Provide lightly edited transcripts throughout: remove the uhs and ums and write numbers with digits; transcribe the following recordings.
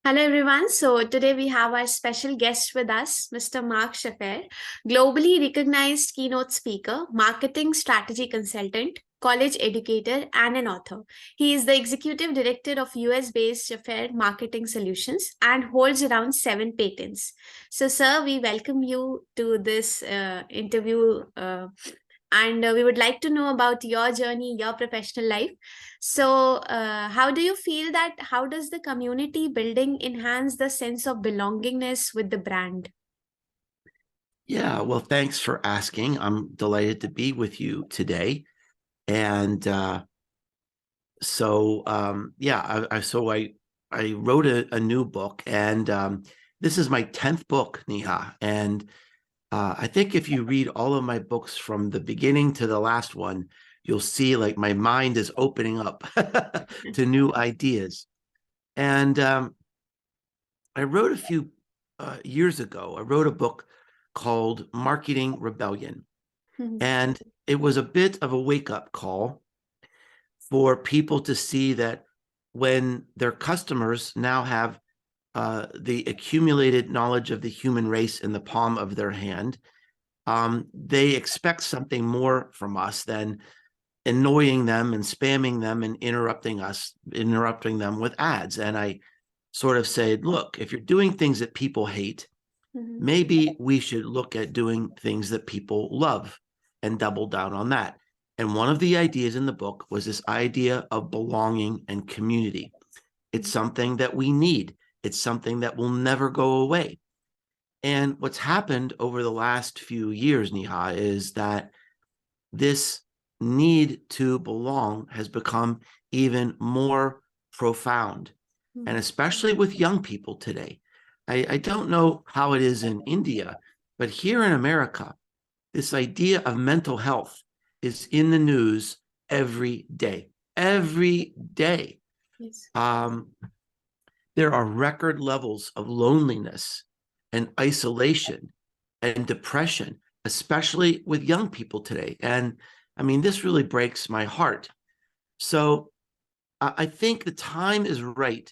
Hello, everyone. So, today we have our special guest with us, Mr. Mark Schaefer, globally recognized keynote speaker, marketing strategy consultant, college educator, and an author. He is the executive director of US based Schaefer Marketing Solutions and holds around 7 patents. So, sir, we welcome you to this interview. And we would like to know about your journey, your professional life. So, how do you feel that how does the community building enhance the sense of belongingness with the brand? Yeah, well, thanks for asking. I'm delighted to be with you today. And yeah, I wrote a new book, and this is my 10th book, Neha. And I think if you read all of my books from the beginning to the last one, you'll see like my mind is opening up to new ideas. And I wrote a few years ago, I wrote a book called Marketing Rebellion. And it was a bit of a wake-up call for people to see that when their customers now have the accumulated knowledge of the human race in the palm of their hand, they expect something more from us than annoying them and spamming them and interrupting them with ads. And I sort of said, look, if you're doing things that people hate, maybe we should look at doing things that people love and double down on that. And one of the ideas in the book was this idea of belonging and community. It's something that we need. It's something that will never go away. And what's happened over the last few years, Neha, is that this need to belong has become even more profound. And especially with young people today. I don't know how it is in India, but here in America, this idea of mental health is in the news every day. Every day. Yes. There are record levels of loneliness and isolation and depression, especially with young people today. And I mean, this really breaks my heart. So I think the time is right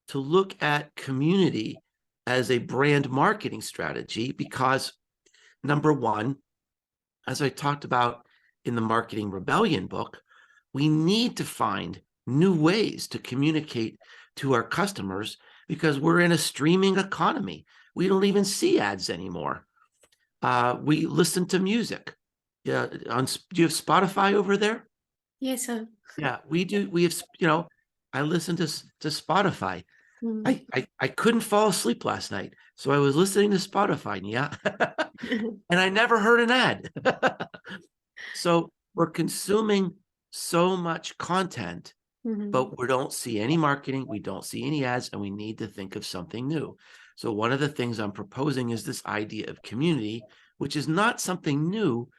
to look at community as a brand marketing strategy because, number one, as I talked about in the Marketing Rebellion book, we need to find new ways to communicate to our customers because we're in a streaming economy. We don't even see ads anymore. We listen to music. Yeah, do you have Spotify over there? Yes, sir. Yeah, we do. We have, I listen to Spotify. Mm. I couldn't fall asleep last night, so I was listening to Spotify, yeah, and I never heard an ad. So we're consuming so much content, but we don't see any marketing, we don't see any ads, and we need to think of something new. So one of the things I'm proposing is this idea of community, which is not something new,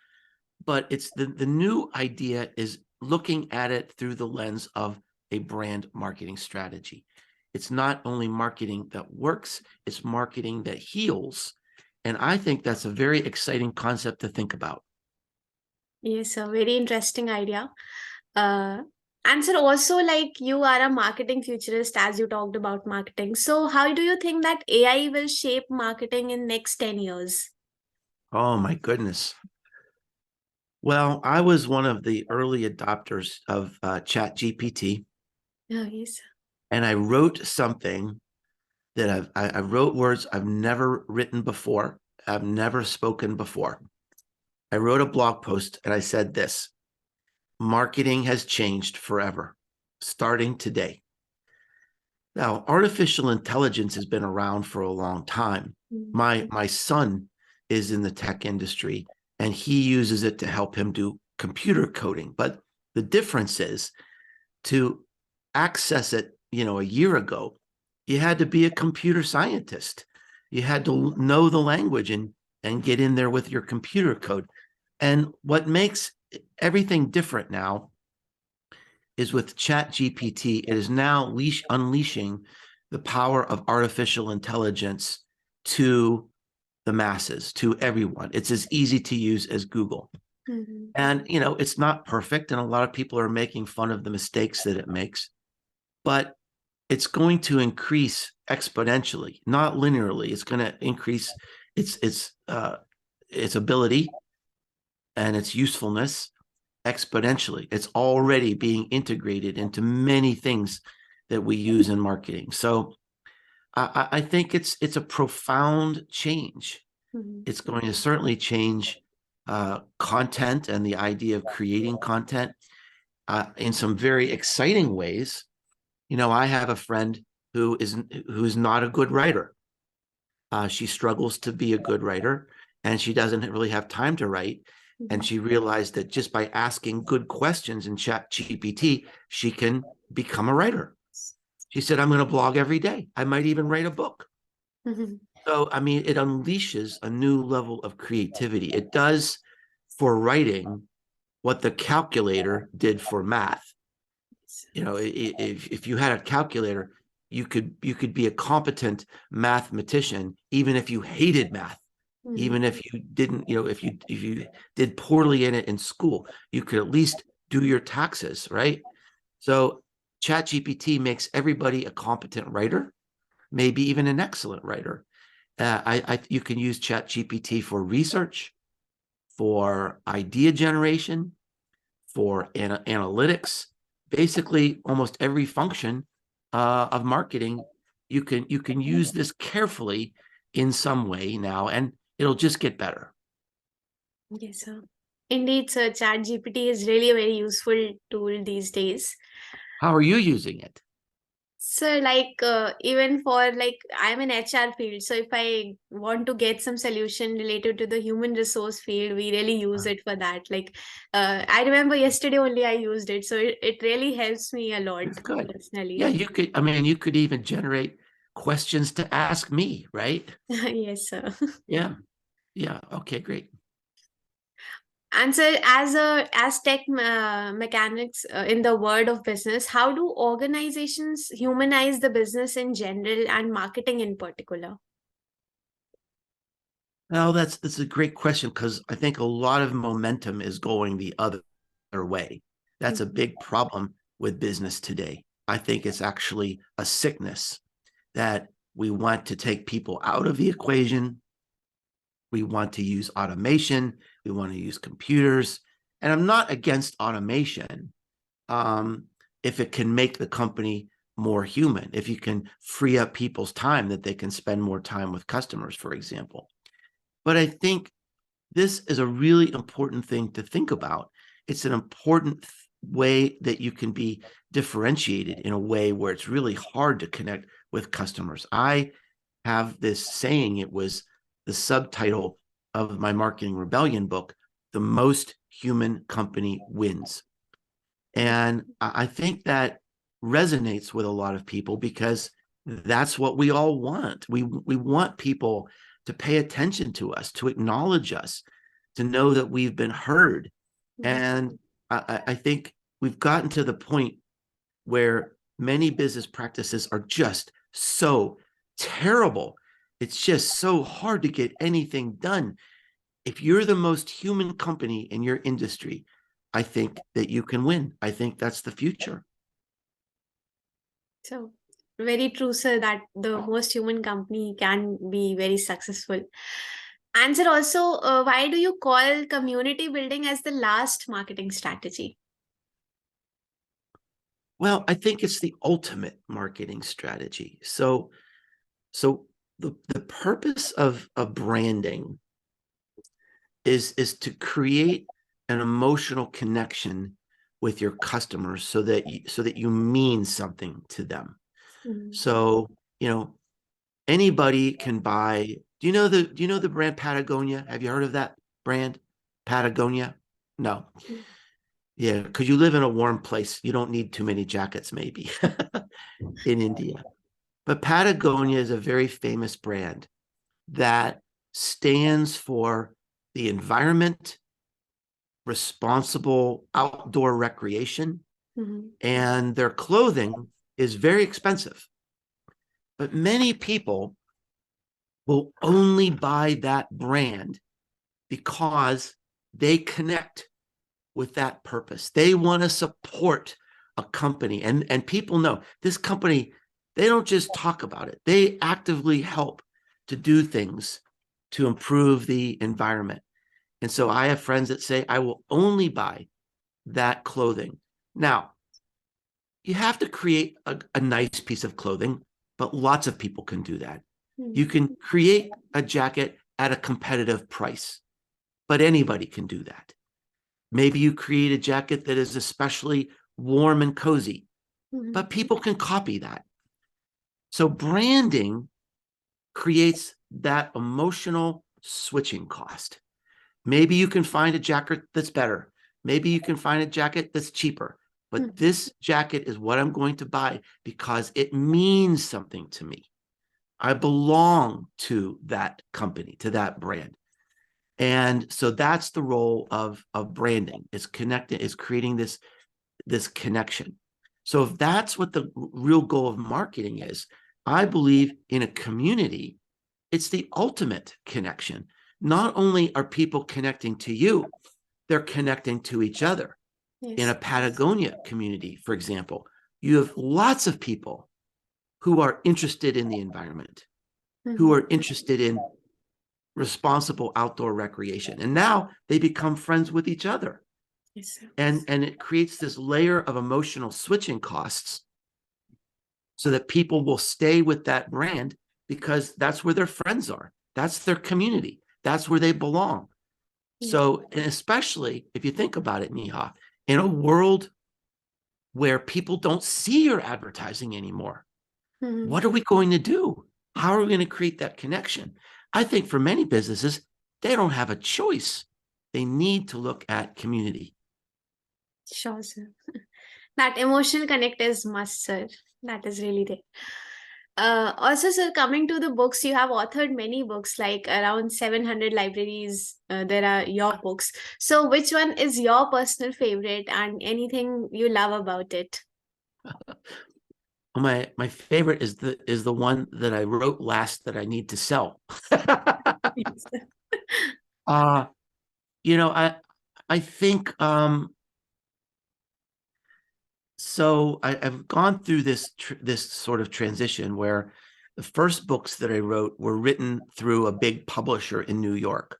but it's the new idea is looking at it through the lens of a brand marketing strategy. It's not only marketing that works, it's marketing that heals. And I think that's a very exciting concept to think about. Yes, a very interesting idea. Uh, and sir, also like you are a marketing futurist as you talked about marketing. So how do you think that AI will shape marketing in next 10 years? Oh my goodness. Well, I was one of the early adopters of Chat GPT, Oh, yes. and I wrote something that I wrote words I've never written before. I've never spoken before. I wrote a blog post and I said this: marketing has changed forever, starting today. Now, artificial intelligence has been around for a long time. My son is in the tech industry and he uses it to help him do computer coding. But the difference is to access it, a year ago, you had to be a computer scientist. You had to know the language and get in there with your computer code. And what makes everything different now is with Chat GPT, it is now unleashing the power of artificial intelligence to the masses, to everyone. It's as easy to use as Google. And, it's not perfect. And a lot of people are making fun of the mistakes that it makes. But it's going to increase exponentially, not linearly. It's going to increase its ability and its usefulness exponentially. It's already being integrated into many things that we use in marketing. So I think it's a profound change. Mhm. It's going to certainly change content and the idea of creating content in some very exciting ways. You know, I have a friend who's not a good writer. She struggles to be a good writer, and she doesn't really have time to write. And Mhm. she realized that just by asking good questions in Chat GPT, she can become a writer. She said, I'm going to blog every day. I might even write a book. Mhm. So, I mean, it unleashes a new level of creativity. It does for writing what the calculator did for math. You know, if you had a calculator, you could be a competent mathematician, even if you hated math, Mhm. even if you didn't, you know, if you did poorly in it in school, you could at least do your taxes, right? So ChatGPT makes everybody a competent writer, maybe even an excellent writer. You can use ChatGPT for research, for idea generation, for analytics. Basically, almost every function of marketing, you can use this carefully in some way now, and it'll just get better. Yes, sir. Indeed, sir, ChatGPT is really a very useful tool these days. How are you using it? So, like, even for like, I'm in HR field, so if I want to get some solution related to the human resource field, we really use it for that. Like, I remember yesterday only I used it, so it really helps me a lot That's good. Yeah, personally. you could. I mean, you could even generate questions to ask me, right? Yes, sir. Yeah. Yeah. Okay. Great. And so, as tech mechanics in the world of business, how do organizations humanize the business in general and marketing in particular? Well, that's a great question because I think a lot of momentum is going the other way. That's a Mhm. big problem with business today. I think it's actually a sickness that we want to take people out of the equation. We want to use automation. We want to use computers. And I'm not against automation um, if it can make the company more human, if you can free up people's time that they can spend more time with customers, for example. But I think this is a really important thing to think about. It's an important way that you can be differentiated in a way where it's really hard to connect with customers. I have this saying, it was the subtitle of my Marketing Rebellion book, The Most Human Company Wins. And I think that resonates with a lot of people because that's what we all want. We want people to pay attention to us, to acknowledge us, to know that we've been heard. Mhm. And I think we've gotten to the point where many business practices are just so terrible. It's just so hard to get anything done. If you're the most human company in your industry, I think that you can win. I think that's the future. So, very true, sir, that the most human company can be very successful. And sir, also, why do you call community building as the last marketing strategy? Well, I think it's the ultimate marketing strategy. So the purpose of branding is to create an emotional connection with your customers so that you mean something to them. Mhm. So, you know, anybody can buy. Do you know the brand Patagonia? Have you heard of that brand? Patagonia? No. Yeah, because you live in a warm place. You don't need too many jackets, maybe, in India. But Patagonia is a very famous brand that stands for the environment, responsible outdoor recreation, Mhm. and their clothing is very expensive. But many people will only buy that brand because they connect with that purpose. They want to support a company, and people know this company They don't just talk about it. They actively help to do things to improve the environment. And so I have friends that say, I will only buy that clothing. Now, you have to create a nice piece of clothing, but lots of people can do that. You can create a jacket at a competitive price, but anybody can do that. Maybe you create a jacket that is especially warm and cozy, but people can copy that. So branding creates that emotional switching cost. Maybe you can find a jacket that's better. Maybe you can find a jacket that's cheaper. But this jacket is what I'm going to buy because it means something to me. I belong to that company, to that brand. And so that's the role of branding. It's connecting, is creating this connection. So if that's what the real goal of marketing is, I believe in a community, it's the ultimate connection. Not only are people connecting to you, they're connecting to each other. In a Patagonia community, for example, you have lots of people who are interested in the environment, who are interested in responsible outdoor recreation. And now they become friends with each other. And it creates this layer of emotional switching costs so that people will stay with that brand because that's where their friends are. That's their community. That's where they belong. So, and especially if you think about it, Neha, in a world where people don't see your advertising anymore, what are we going to do? How are we going to create that connection? I think for many businesses, they don't have a choice. They need to look at community. Sure, sir. That emotional connect is must, sir. That is really there. Also, sir, coming to the books, you have authored many books, like around 700 libraries. There are your books. So, which one is your personal favorite, and anything you love about it? My favorite is the one that I wrote last that I need to sell. uh you know, I think so I've gone through this sort of transition where the first books that I wrote were written through a big publisher in New York.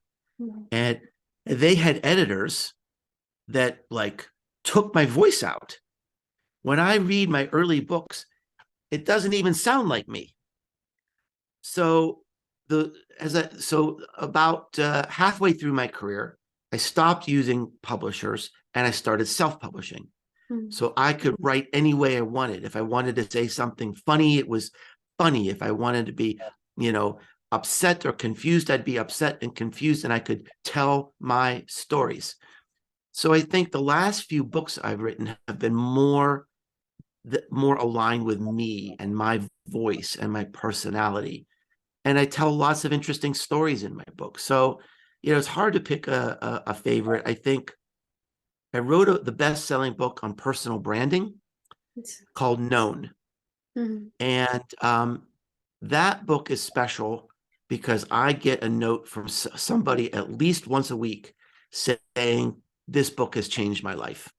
And they had editors that like took my voice out. When I read my early books, it doesn't even sound like me. So about halfway through my career, I stopped using publishers and I started self-publishing. So I could write any way I wanted. If I wanted to say something funny, it was funny. If I wanted to be, upset or confused, I'd be upset and confused, and I could tell my stories. So I think the last few books I've written have been more aligned with me and my voice and my personality. And I tell lots of interesting stories in my book. So, it's hard to pick a favorite. I think I wrote the best-selling book on personal branding called Known. And that book is special because I get a note from somebody at least once a week saying, this book has changed my life.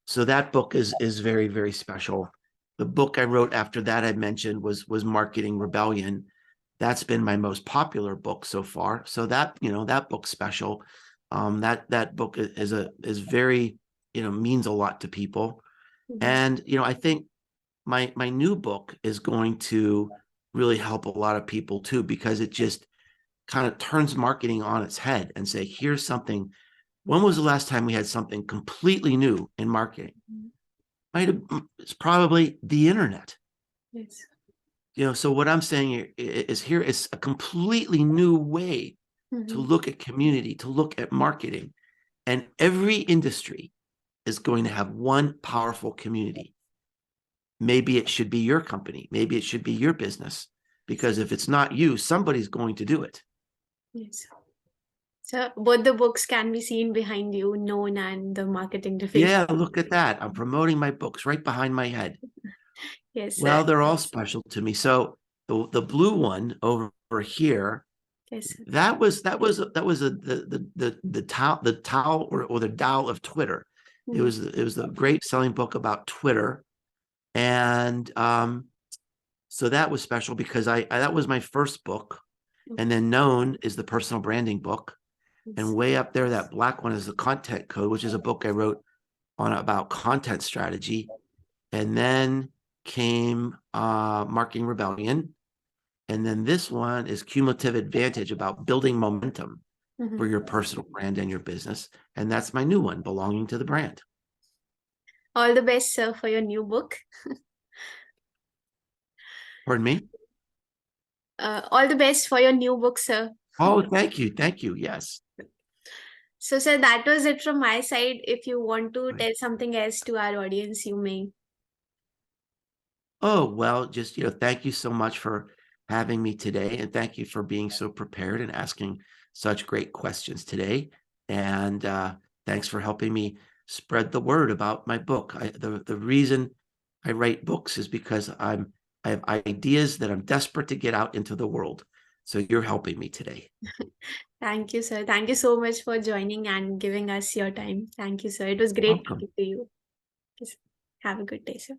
So that book is very, very special. The book I wrote after that I mentioned was Marketing Rebellion. That's been my most popular book so far. So that, that book's special. That book is very, means a lot to people. And, I think my new book is going to really help a lot of people too, because it just kind of turns marketing on its head and say, here's something. When was the last time we had something completely new in marketing? It's probably the internet. Yes. So what I'm saying is here is a completely new way to look at community, to look at marketing. And every industry is going to have one powerful community. Maybe it should be your company. Maybe it should be your business. Because if it's not you, somebody's going to do it. Yes. So both the books can be seen behind you, Known and the Marketing Division. Yeah, look at that. I'm promoting my books right behind my head. Yes, sir. Well, they're all special to me. So the blue one over here, yes, sir. that was the towel or the Tao of Twitter. It was the great selling book about Twitter. And So that was special because that was my first book. And then Known is the personal branding book. And way up there, that black one is the Content Code, which is a book I wrote on about content strategy. And then came Marketing Rebellion. And then this one is Cumulative Advantage, about building momentum for your personal brand and your business. And that's my new one, Belonging to the Brand. All the best, sir, for your new book. Pardon me? All the best for your new book, sir. Oh, thank you. Thank you. Yes. So, sir, that was it from my side. If you want to tell something else to our audience, you may. Oh, well, just, thank you so much for having me today. And thank you for being so prepared and asking such great questions today. And thanks for helping me spread the word about my book. The reason I write books is because I have ideas that I'm desperate to get out into the world. So you're helping me today. Thank you, sir. Thank you so much for joining and giving us your time. Thank you, sir. It was great Welcome. talking to you. Have a good day, sir.